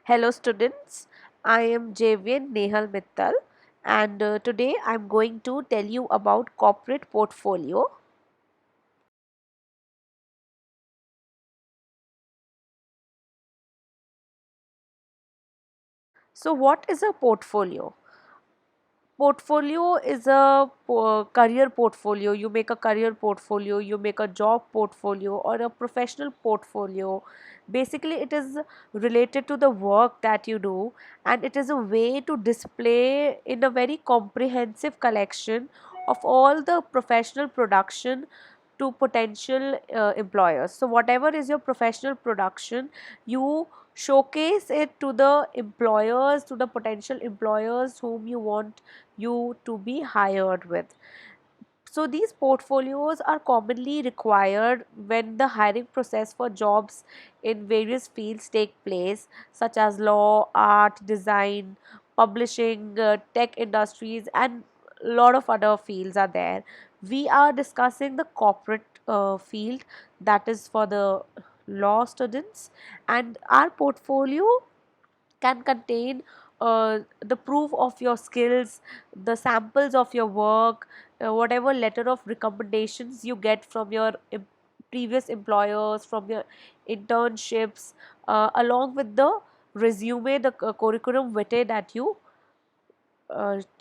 Hello students, I am Javian Nehal Mittal and today I am going to tell you about corporate portfolio. So what is a portfolio? Portfolio is a career portfolio. You make a career portfolio, you make a job portfolio or a professional portfolio. Basically it is related to the work that you do, and it is a way to display in a very comprehensive collection of all the professional production to potential employers. So whatever is your professional production, you showcase it to the employers, to the potential employers whom you want you to be hired with. So these portfolios are commonly required when the hiring process for jobs in various fields take place, such as law, art, design, publishing, tech industries, and a lot of other fields are there. We are discussing the corporate field, that is for the law students, and our portfolio can contain the proof of your skills, the samples of your work, whatever letter of recommendations you get from your previous employers, from your internships, along with the resume, the curriculum vitae that you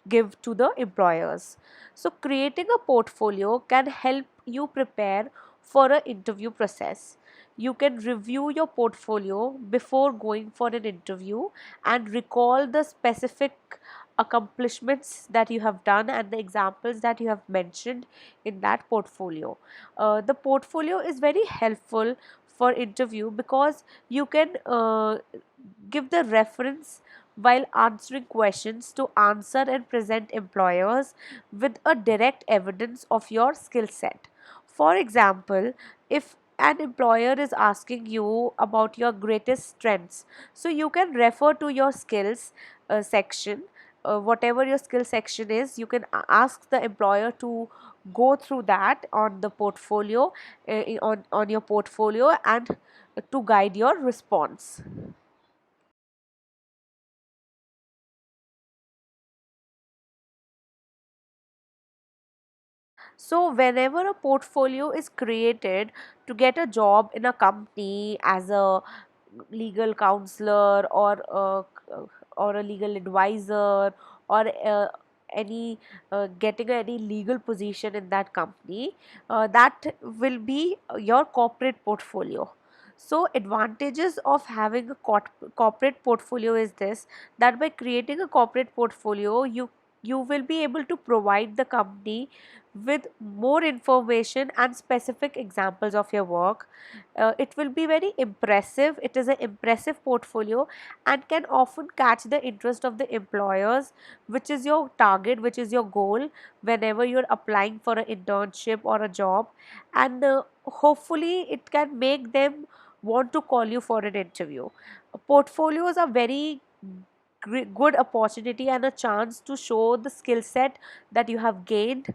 give to the employers. So creating a portfolio can help you prepare for an interview process. You can review your portfolio before going for an interview and recall the specific accomplishments that you have done and the examples that you have mentioned in that portfolio. The portfolio is very helpful for interview because you can give the reference while answering questions to answer and present employers with a direct evidence of your skill set. For example, if an employer is asking you about your greatest strengths, so you can refer to your skills section. Whatever your skill section is, you can ask the employer to go through that on the portfolio, on your portfolio, and to guide your response. So, whenever a portfolio is created to get a job in a company as a legal counselor or a legal advisor, or any getting any legal position in that company, that will be your corporate portfolio. So advantages of having a corporate portfolio is this, that by creating a corporate portfolio, you will be able to provide the company with more information and specific examples of your work. It will be very impressive. It is an impressive portfolio and can often catch the interest of the employers, which is your target, which is your goal whenever you're applying for an internship or a job. And hopefully it can make them want to call you for an interview. Portfolios are very good opportunity and a chance to show the skill set that you have gained.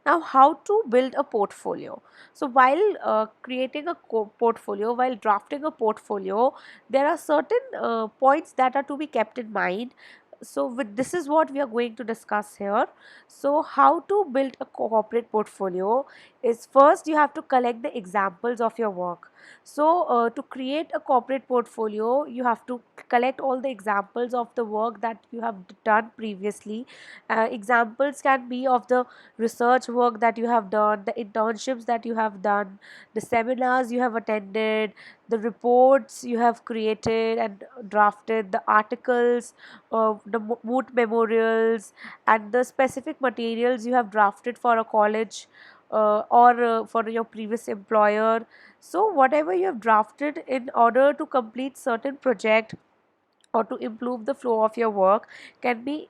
Now, how to build a portfolio? So, while creating a portfolio, while drafting a portfolio, there are certain points that are to be kept in mind. So, with this is what we are going to discuss here. So, how to build a corporate portfolio is, first you have to collect the examples of your work. So, to create a corporate portfolio, you have to collect all the examples of the work that you have done previously. Examples can be of the research work that you have done, the internships that you have done, the seminars you have attended, the reports you have created and drafted, the articles, the moot memorials, and the specific materials you have drafted for a college or for your previous employer. So, whatever you have drafted in order to complete certain project or to improve the flow of your work can be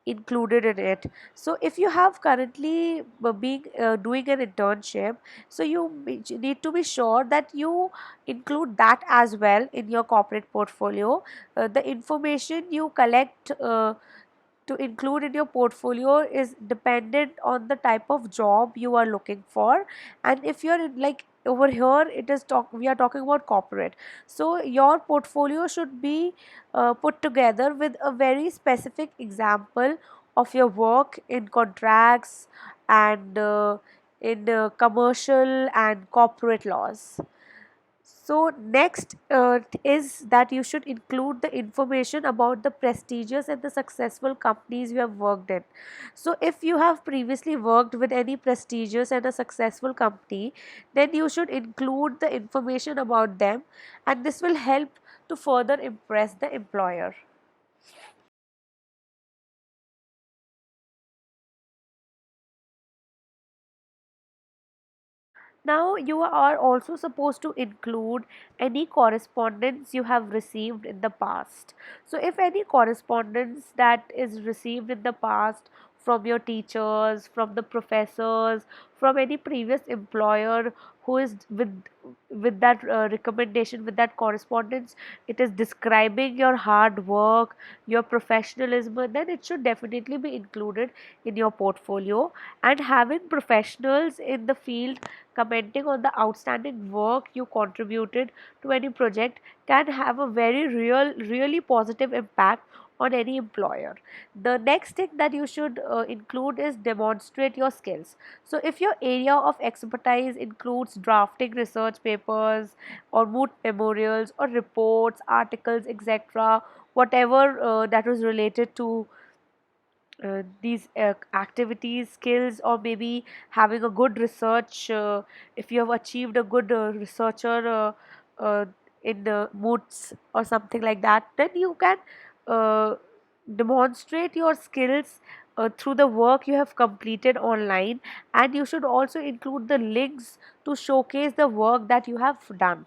included in it. So if you have currently being doing an internship, so need to be sure that you include that as well in your corporate portfolio. The information you collect to include in your portfolio is dependent on the type of job you are looking for. And if you're in, like over here it is we are talking about corporate, so your portfolio should be put together with a very specific example of your work in contracts and in commercial and corporate laws. So next is that you should include the information about the prestigious and the successful companies you have worked in. So if you have previously worked with any prestigious and a successful company, then you should include the information about them, and this will help to further impress the employer. Now, you are also supposed to include any correspondence you have received in the past. So, if any correspondence that is received in the past from your teachers, from the professors, from any previous employer who is with that recommendation, with that correspondence, it is describing your hard work, your professionalism, then it should definitely be included in your portfolio. And having professionals in the field commenting on the outstanding work you contributed to any project can have a very really positive impact on any employer. The next thing that you should include is demonstrate your skills. So if your area of expertise includes drafting research papers or moot memorials or reports, articles, etc., whatever that was related to these activities, skills, or maybe having a good research. If you have achieved a good researcher uh, in the moods or something like that, then you can uh, demonstrate your skills through the work you have completed online, and you should also include the links to showcase the work that you have done.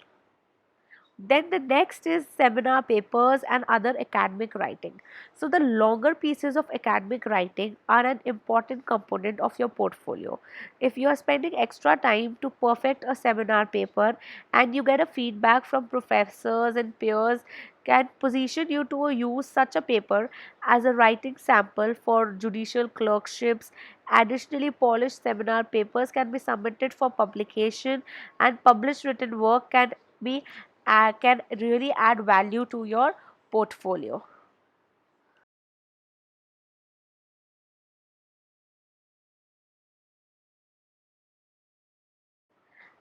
Then the next is seminar papers and other academic writing. So the longer pieces of academic writing are an important component of your portfolio. If you are spending extra time to perfect a seminar paper and you get a feedback from professors and peers, can position you to use such a paper as a writing sample for judicial clerkships. Additionally, polished seminar papers can be submitted for publication, and published written work can really add value to your portfolio.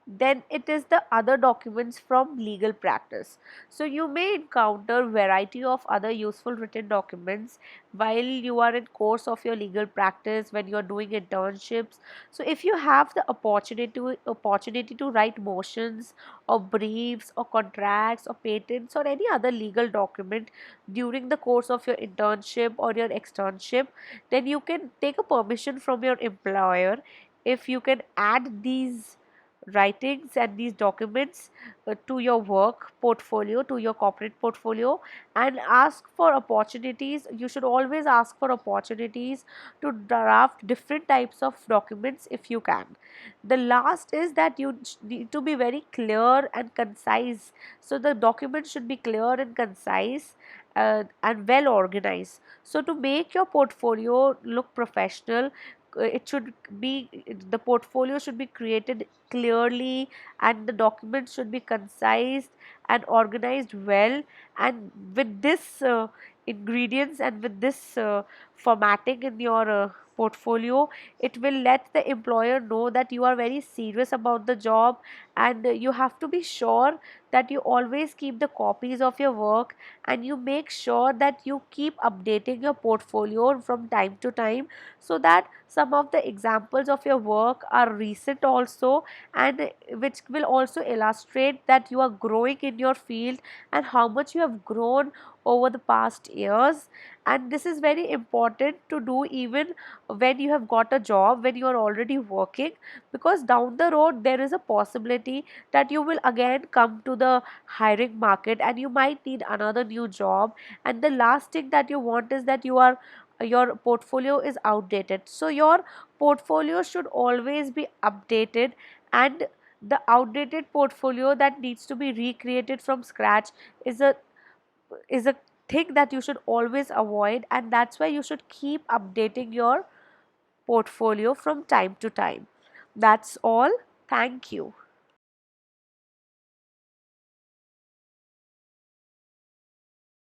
Then it is the other documents from legal practice. So you may encounter variety of other useful written documents while you are in course of your legal practice, when you are doing internships. So if you have the opportunity to write motions or briefs or contracts or patents or any other legal document during the course of your internship or your externship, then you can take a permission from your employer if you can add these writings and these documents to your work portfolio, to your corporate portfolio, and ask for opportunities. You should always ask for opportunities to draft different types of documents if you can. The last is that you need to be very clear and concise. So the document should be clear and concise and well organized. So to make your portfolio look professional, it should be the portfolio should be created clearly, and the documents should be concise and organized well. And with this ingredients and with this formatting in your portfolio, it will let the employer know that you are very serious about the job. And you have to be sure that you always keep the copies of your work, and you make sure that you keep updating your portfolio from time to time, so that some of the examples of your work are recent also, and which will also illustrate that you are growing in your field and how much you have grown over the past years. And this is very important to do even when you have got a job, when you are already working, because down the road there is a possibility that you will again come to the hiring market and you might need another new job. And the last thing that you want is that your portfolio is outdated. So your portfolio should always be updated, and the outdated portfolio that needs to be recreated from scratch is a is a thing that you should always avoid, and that's why you should keep updating your portfolio from time to time. That's all. Thank you.